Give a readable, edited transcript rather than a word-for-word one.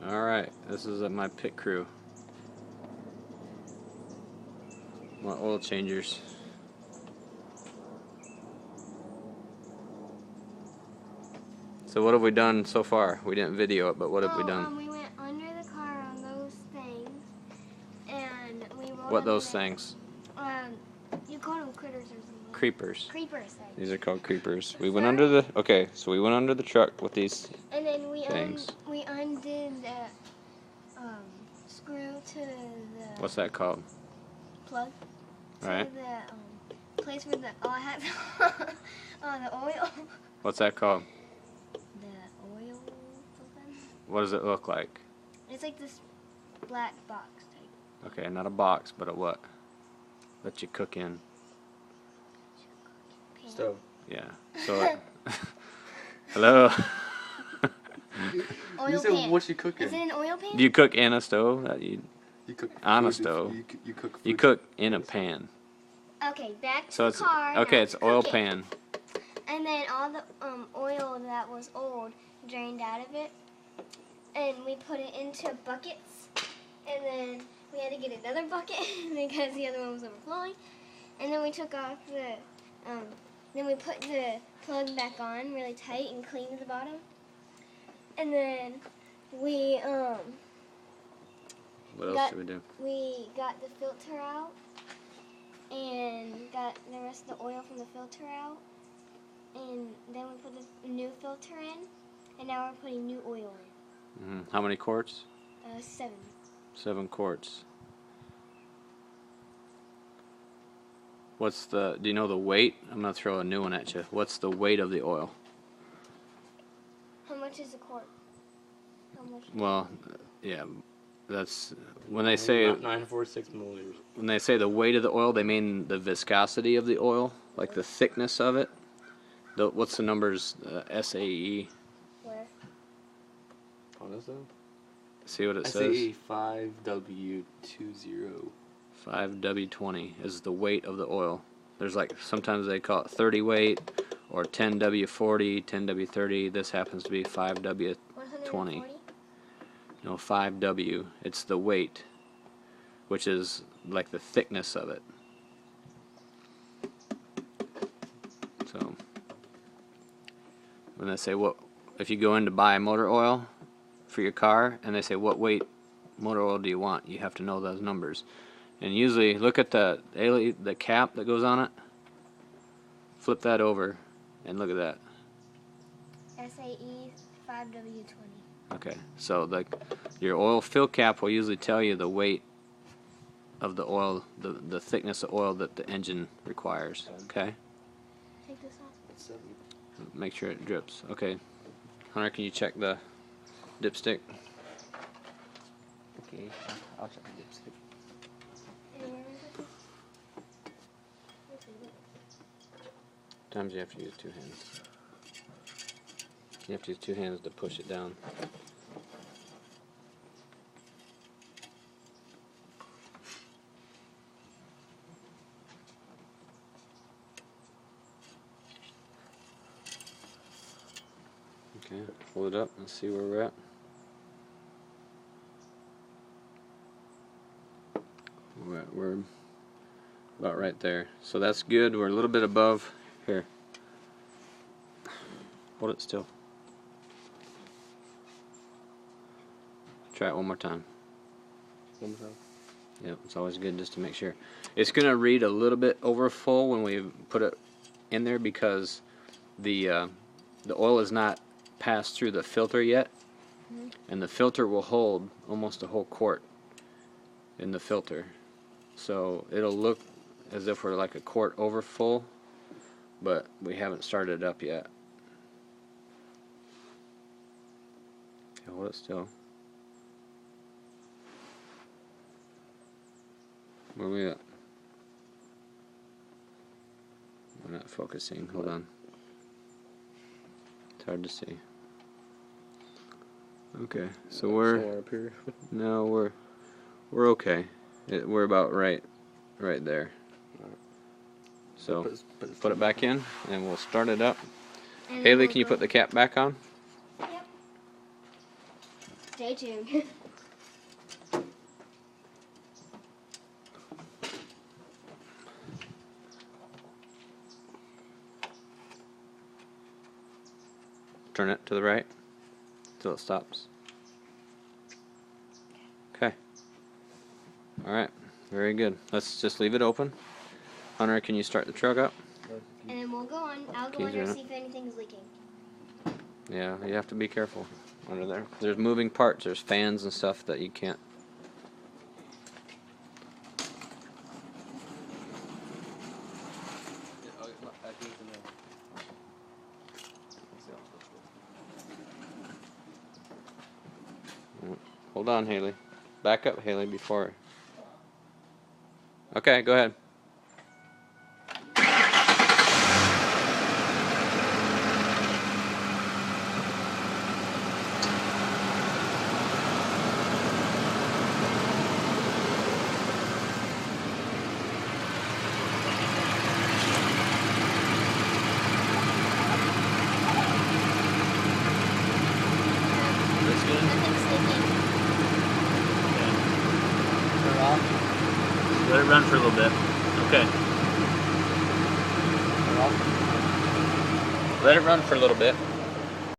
Alright, this is my pit crew. My oil changers. So what have we done so far? We didn't video it, but what have we done? We went under the car on those things, and we rolled What those under things? you call them critters or something. Creepers. Creepers. These are called creepers. We went under the so we went under the truck with these and then we things. We undid the screw to the. What's that called? Plug. To Right. the place where the had the oil. What's that called? The oil something. What does it look like? It's like this black box type. Okay, not a box, but a what? That you cook in. Stove. Yeah. So. Hello. Oil You said pan. what you cooking? Is it an oil pan? Do you cook in a stove? You cook on a food stove. You cook. You food. cook in a pan. Okay, back to So the it's car. okay. now It's to oil cook it. pan. And then all the oil that was old drained out of it, and we put it into buckets, and then we had to get another bucket because the other one was overflowing, and then we took off the, then we put the plug back on really tight and cleaned the bottom, and then we What else did we do? we got the filter out and got the rest of the oil from the filter out. And then we put this new filter in, and now we're putting new oil in. How many quarts? 7. 7 quarts. What's the? Do you know the weight? I'm gonna throw a new one at you. What's the weight of the oil? How much is a quart? How much? Well, yeah, that's when they say 946 milliliters. when they say the weight of the oil, they mean the viscosity of the oil, like the thickness of it. What's the numbers? SAE. Where? On this one? See what it SAE says? 5W20. 5W20 is the weight of the oil. There's like sometimes they call it 30 weight or 10W40, 10W30. This happens to be 5W20. 140? No, 5W. It's the weight, which is like the thickness of it. So when they say what, if you go in to buy motor oil for your car and they say what weight motor oil do you want, you have to know those numbers. And usually look at the cap that goes on it. Flip that over and look at that. SAE 5W20. Okay, so your oil fill cap will usually tell you the weight of the oil, the thickness of oil that the engine requires. Okay, Take this off. That's 7. make sure it drips. Okay, Hunter, can you check the dipstick? Okay, I'll check the dipstick. And where is it? Sometimes you have to use 2 hands. You have to use 2 hands to push it down. Okay, hold it up and see where we're at. We're about right there. So that's good. We're a little bit above. Here. Hold it still. Try it one more time. One more time. Yep, it's always good just to make sure. It's going to read a little bit over full when we put it in there because the oil is not passed through the filter yet. And the filter will hold almost a whole quart in the filter. So it'll look as if we're like a quart over full, but we haven't started it up yet. Okay, hold it still. Where are we at? We're not focusing. Hold on. It's hard to see. Okay, so Somewhere up here. no, we're okay. We're about right there. So put it back in, and we'll start it up. And Haley, we'll can you go- put the cap back on? Yep. Stay tuned. Turn it to the right till it stops. Okay. All right. Very good. Let's just leave it open. Hunter, can you start the truck up? And then we'll go on. I'll go Keys under are and in see if anything's leaking. Yeah, you have to be careful under there. There's moving parts. There's fans and stuff that you can't. Hold on, Haley. Back up, Haley, before. Okay, go ahead. Looks good. Nothing's leaking. Turn it off. Let it run for a little bit. Okay. Turn it off. Let it run for a little bit.